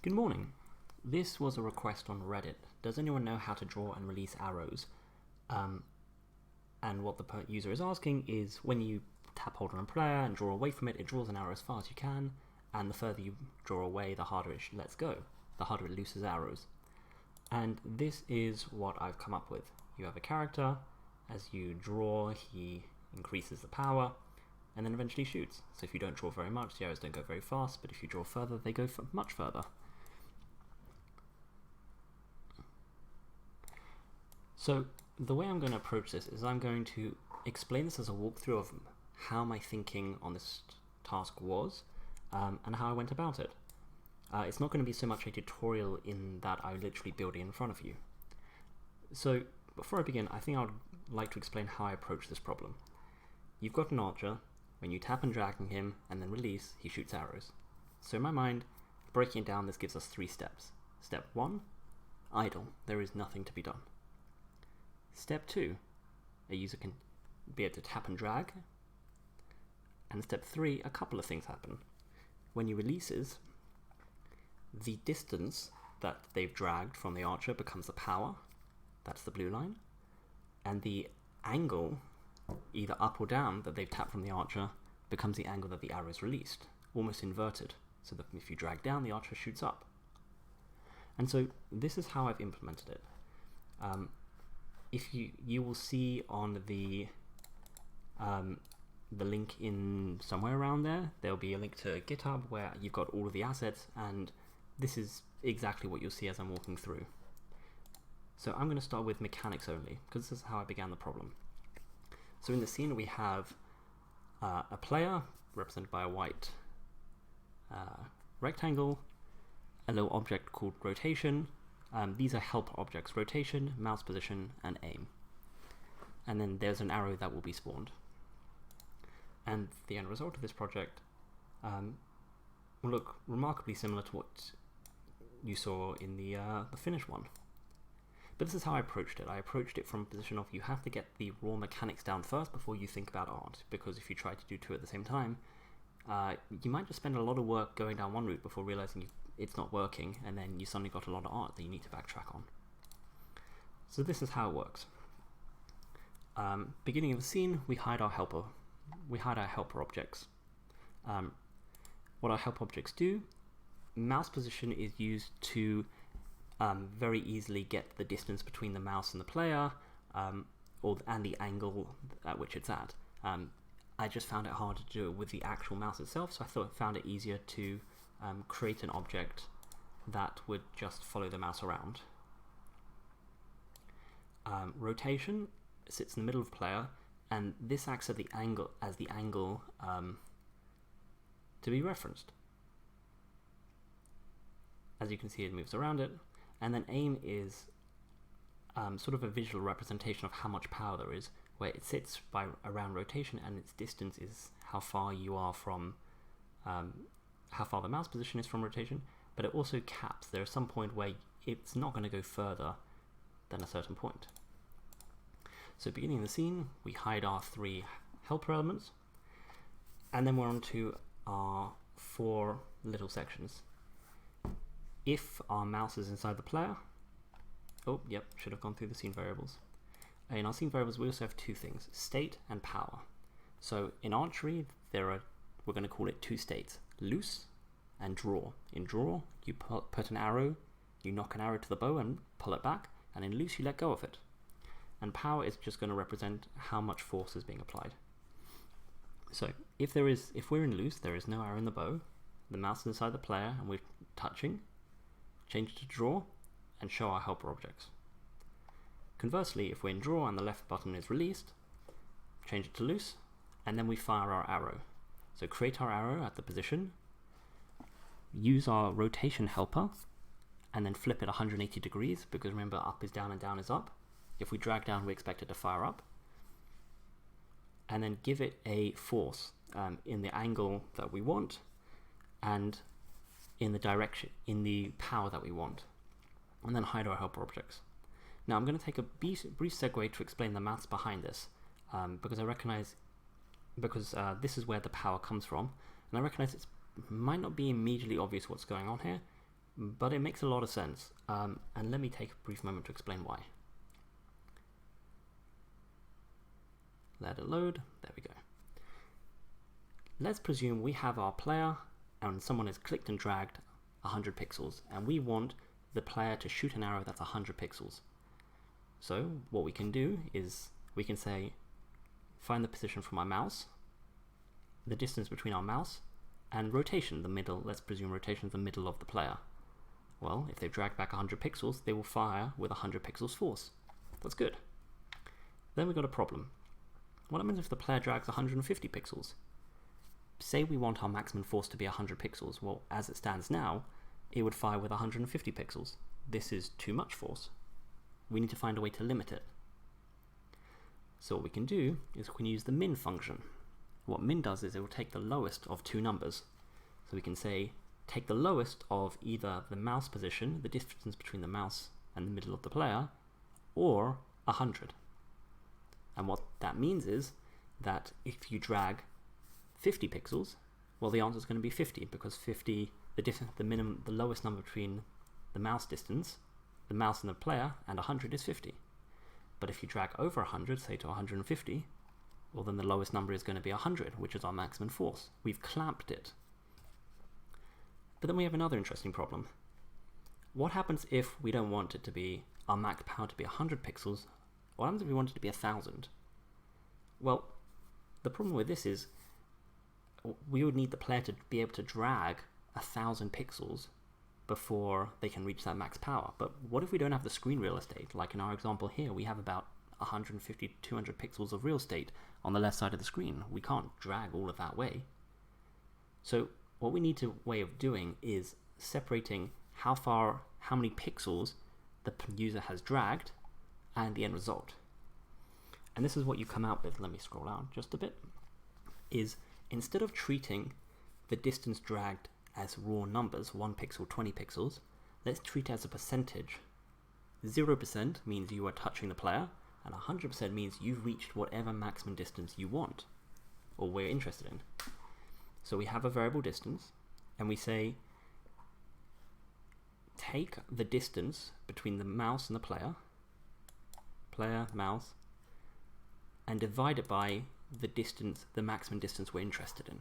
Good morning. This was a request on Reddit. Does anyone know how to draw and release arrows? And what the user is asking is when you tap hold on a player and draw away from it, it draws an arrow as far as you can, and the further you draw away, the harder it lets go, the harder it looses arrows. And this is what I've come up with. You have a character, as you draw, he increases the power, and then eventually shoots. So if you don't draw very much, the arrows don't go very fast, but if you draw further, they go much further. So the way I'm going to approach this is I'm going to explain this as a walkthrough of how my thinking on this task was and how I went about it. It's not going to be so much a tutorial in that I literally build it in front of you. So before I begin, I think I would like to explain how I approach this problem. You've got an archer. When you tap and drag on him and then release, he shoots arrows. So in my mind, breaking it down, this gives us 3 steps. Step 1, idle. There is nothing to be done. Step 2, a user can be able to tap and drag. And step 3, a couple of things happen. When he releases, the distance that they've dragged from the archer becomes the power. That's the blue line. And the angle, either up or down, that they've tapped from the archer becomes the angle that the arrow is released, almost inverted. So that if you drag down, the archer shoots up. And so this is how I've implemented it. If you will see on the link in somewhere around there'll be a link to GitHub where you've got all of the assets, and this is exactly what you'll see as I'm walking through. So I'm going to start with mechanics only, because this is how I began the problem. So in the scene we have a player represented by a white rectangle, a little object called rotation. These are help objects: rotation, mouse position, and aim. And then there's an arrow that will be spawned. And the end result of this project will look remarkably similar to what you saw in the finished one. But this is how I approached it. I approached it from a position of you have to get the raw mechanics down first before you think about art, because if you try to do 2 at the same time, you might just spend a lot of work going down one route before realizing it's not working, and then you suddenly got a lot of art that you need to backtrack on. So this is how it works. Beginning of the scene, we hide our helper. We hide our helper objects. What our help objects do: mouse position is used to very easily get the distance between the mouse and the player, and the angle at which it's at. I just found it hard to do it with the actual mouse itself, so I found it easier to create an object that would just follow the mouse around. Rotation sits in the middle of the player, and this acts as the angle to be referenced. As you can see, it moves around it. And then aim is sort of a visual representation of how much power there is, where it sits around rotation, and its distance is how far you are from how far the mouse position is from rotation, but it also caps. There's some point where it's not going to go further than a certain point. So beginning the scene, we hide our 3 helper elements, and then we're on to our 4 little sections. If our mouse is inside the player, should have gone through the scene variables. In our scene variables, we also have 2 things: state and power. So in archery, we're going to call it 2 states: loose and draw. In draw, you put an arrow, you knock an arrow to the bow and pull it back, and in loose, you let go of it. And power is just going to represent how much force is being applied. So if we're in loose, there is no arrow in the bow, the mouse is inside the player, and we're touching, change it to draw, and show our helper objects. Conversely, if we're in draw and the left button is released, change it to loose, and then we fire our arrow. So create our arrow at the position, use our rotation helper, and then flip it 180 degrees, because remember, up is down and down is up. If we drag down, we expect it to fire up. And then give it a force in the angle that we want, and in the power that we want, and then hide our helper objects. Now I'm going to take a brief segue to explain the maths behind this, because this is where the power comes from, and I recognize it might not be immediately obvious what's going on here, but it makes a lot of sense. And let me take a brief moment to explain why. Let it load. There we go. Let's presume we have our player and someone has clicked and dragged 100 pixels, and we want the player to shoot an arrow that's 100 pixels. So what we can do is we can say, find the position for my mouse, the distance between our mouse, and rotation, the middle. Let's presume rotation is the middle of the player. Well, if they've dragged back 100 pixels, they will fire with 100 pixels force. That's good. Then we've got a problem. What happens if the player drags 150 pixels? Say we want our maximum force to be 100 pixels. Well, as it stands now, it would fire with 150 pixels. This is too much force. We need to find a way to limit it. So what we can do is we can use the min function. What min does is it will take the lowest of two numbers. So we can say, take the lowest of either the mouse position, the distance between the mouse and the middle of the player, or 100. And what that means is that if you drag 50 pixels, well, the answer is going to be 50, because 50, the lowest number between the mouse distance, the mouse and the player, and 100 is 50. But if you drag over 100, say to 150, well, then the lowest number is going to be 100, which is our maximum force. We've clamped it. But then we have another interesting problem. What happens if we don't want it to be, our max power to be 100 pixels? What happens if we want it to be 1,000? Well, the problem with this is we would need the player to be able to drag 1,000 pixels before they can reach that max power. But what if we don't have the screen real estate? Like in our example here, we have about 150 to 200 pixels of real estate on the left side of the screen. We can't drag all of that way. So what we need to way of doing is separating how many pixels the user has dragged and the end result. And this is what you come out with. Let me scroll down just a bit. Is instead of treating the distance dragged as raw numbers, 1 pixel, 20 pixels, let's treat it as a percentage. 0% means you are touching the player, and 100% means you've reached whatever maximum distance you want, or we're interested in. So we have a variable distance, and we say, take the distance between the mouse and the player, mouse, and divide it by the distance, the maximum distance we're interested in.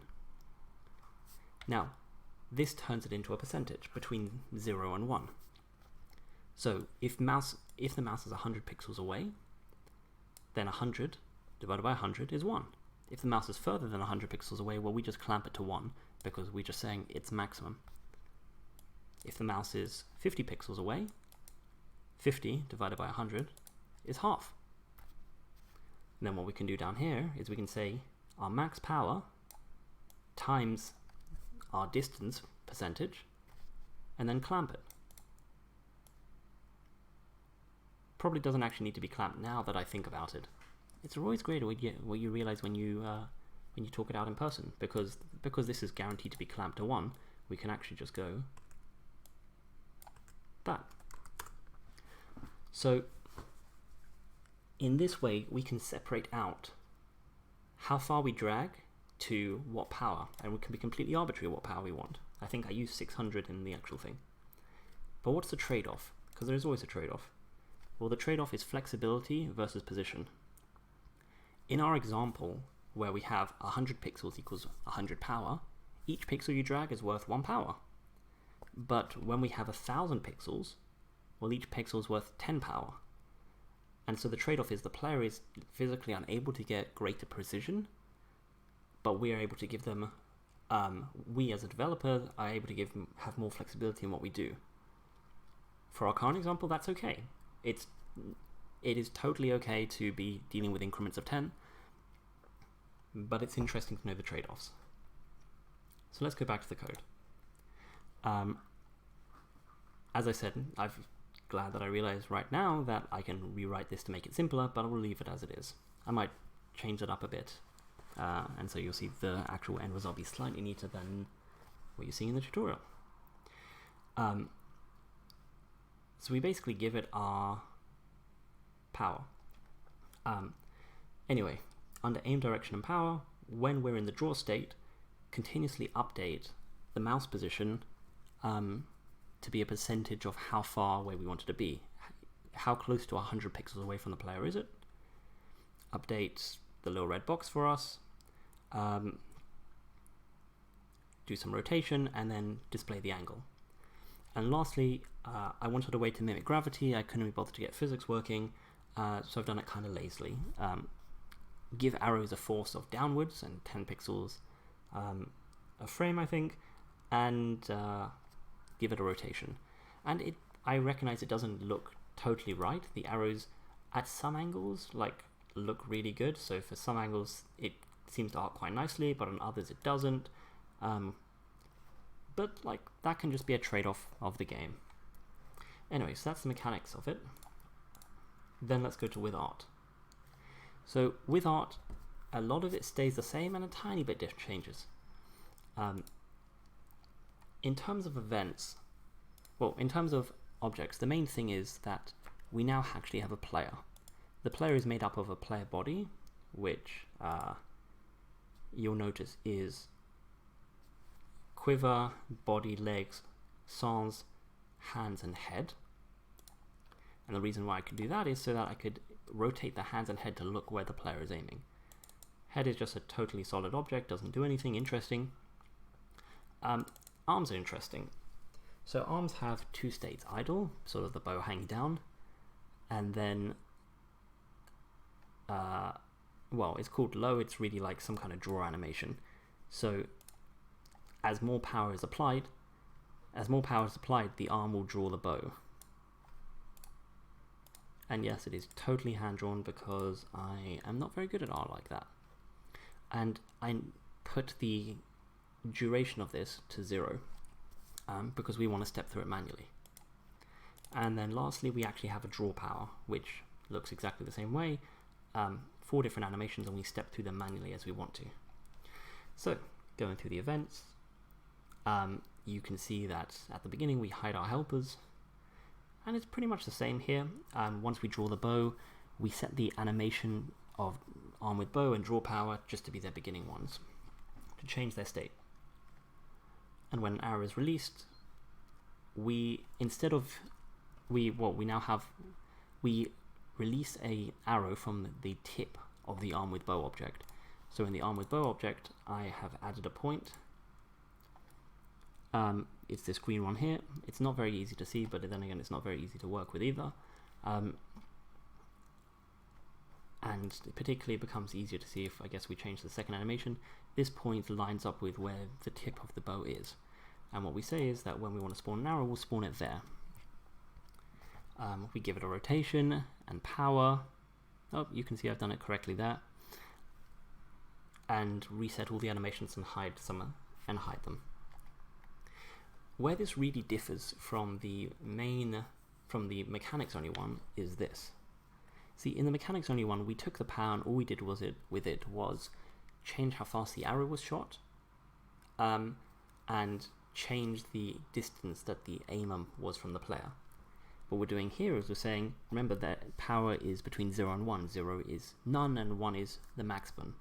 Now, this turns it into a percentage between 0 and 1. So if the mouse is 100 pixels away, then 100 divided by 100 is 1. If the mouse is further than 100 pixels away, well, we just clamp it to 1 because we're just saying it's maximum. If the mouse is 50 pixels away, 50 divided by 100 is half. And then what we can do down here is we can say our max power times our distance percentage and then clamp it. Probably doesn't actually need to be clamped now that I think about it. It's always great what you realize when you talk it out in person, because this is guaranteed to be clamped to 1, we can actually just go that. So in this way we can separate out how far we drag to what power, and we can be completely arbitrary what power we want. I think I used 600 in the actual thing. But what's the trade-off? Because there is always a trade-off. Well, the trade-off is flexibility versus position. In our example, where we have 100 pixels equals 100 power, each pixel you drag is worth 1 power. But when we have 1,000 pixels, well, each pixel is worth 10 power. And so the trade-off is the player is physically unable to get greater precision, but we are able to give them, we as a developer are able to have more flexibility in what we do. For our current example, that's okay. It is totally okay to be dealing with increments of 10, but it's interesting to know the trade-offs. So let's go back to the code. As I said, I'm glad that I realized right now that I can rewrite this to make it simpler, but I will leave it as it is. I might change it up a bit, and so you'll see the actual end result be slightly neater than what you see in the tutorial. So we basically give it our power. Anyway, under aim, direction, and power, when we're in the draw state, continuously update the mouse position to be a percentage of how far away we want it to be. How close to 100 pixels away from the player is it? Update the little red box for us. Do some rotation and then display the angle. And lastly, I wanted a way to mimic gravity. I couldn't be bothered to get physics working, so I've done it kind of lazily. Give arrows a force of downwards and 10 pixels a frame, I think, and give it a rotation. And I recognize it doesn't look totally right. The arrows at some angles look really good, so for some angles it seems to arc quite nicely, but on others it doesn't. But that can just be a trade-off of the game. Anyway, so that's the mechanics of it. Then let's go to with art. So with art, a lot of it stays the same and a tiny bit changes. In terms of events, in terms of objects, the main thing is that we now actually have a player. The player is made up of a player body, which you'll notice is quiver, body, legs, sans, hands and head. And the reason why I could do that is so that I could rotate the hands and head to look where the player is aiming. Head is just a totally solid object, doesn't do anything interesting. Arms are interesting. So arms have two states: idle, sort of the bow hanging down, and then it's called low. It's really like some kind of draw animation. So as more power is applied, the arm will draw the bow. And yes, it is totally hand-drawn because I am not very good at art like that. And I put the duration of this to 0 because we want to step through it manually. And then lastly, we actually have a draw power, which looks exactly the same way. 4 different animations, and we step through them manually as we want to. So, going through the events, you can see that at the beginning we hide our helpers, and it's pretty much the same here. Once we draw the bow, we set the animation of arm with bow and draw power just to be their beginning ones, to change their state. And when an arrow is released, we release a arrow from the tip of the arm with bow object. So in the arm with bow object, I have added a point. It's this green one here. It's not very easy to see, but then again, it's not very easy to work with either. And it particularly becomes easier to see if, I guess, we change the second animation. This point lines up with where the tip of the bow is. And what we say is that when we want to spawn an arrow, we'll spawn it there. We give it a rotation and power. Oh, you can see I've done it correctly there. And reset all the animations and hide them. Where this really differs from the mechanics only one is this. See, in the mechanics only one, we took the power and all we did with it was change how fast the arrow was shot, and change the distance that the aimer was from the player. What we're doing here is we're saying, remember that power is between 0 and 1. 0 is none and 1 is the maximum.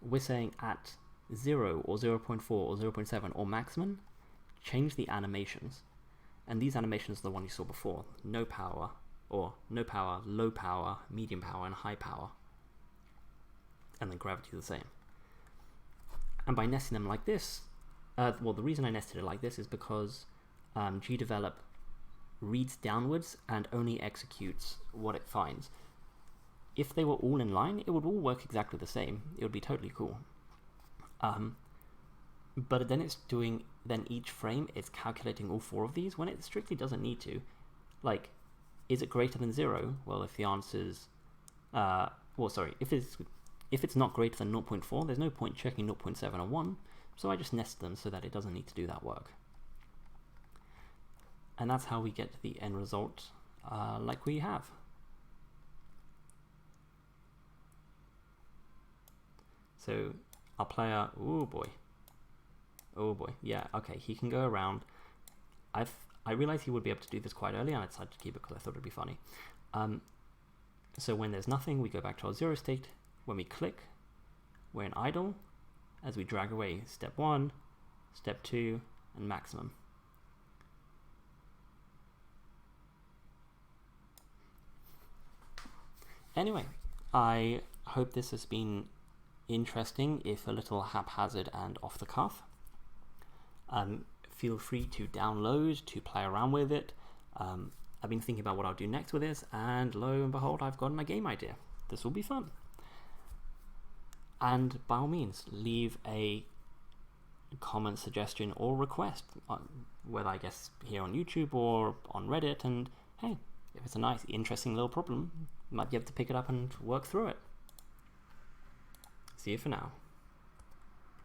We're saying at 0 or 0.4 or 0.7 or maximum, change the animations. And these animations are the one you saw before. No power, or no power, low power, medium power, and high power. And then gravity the same. And by nesting them like this, the reason I nested it like this is because GDevelop reads downwards and only executes what it finds. If they were all in line, it would all work exactly the same. It would be totally cool. But then each frame it's calculating all 4 of these when it strictly doesn't need to. Like, is it greater than 0? Well, if the answer's if it's not greater than 0.4, there's no point checking 0.7 or 1. So I just nest them so that it doesn't need to do that work. And that's how we get the end result like we have. So our player, oh boy, yeah, okay, he can go around. I realized he would be able to do this quite early, and I decided to keep it because I thought it'd be funny. So when there's nothing, we go back to our 0 state. When we click, we're in idle. As we drag away, step 1, step 2, and maximum. Anyway, I hope this has been interesting, if a little haphazard and off the cuff. Feel free to download, to play around with it. I've been thinking about what I'll do next with this, and lo and behold, I've got my game idea. This will be fun. And by all means, leave a comment, suggestion, or request, whether I guess here on YouTube or on Reddit, and hey, if it's a nice, interesting little problem, you might be able to pick it up and work through it. See you for now.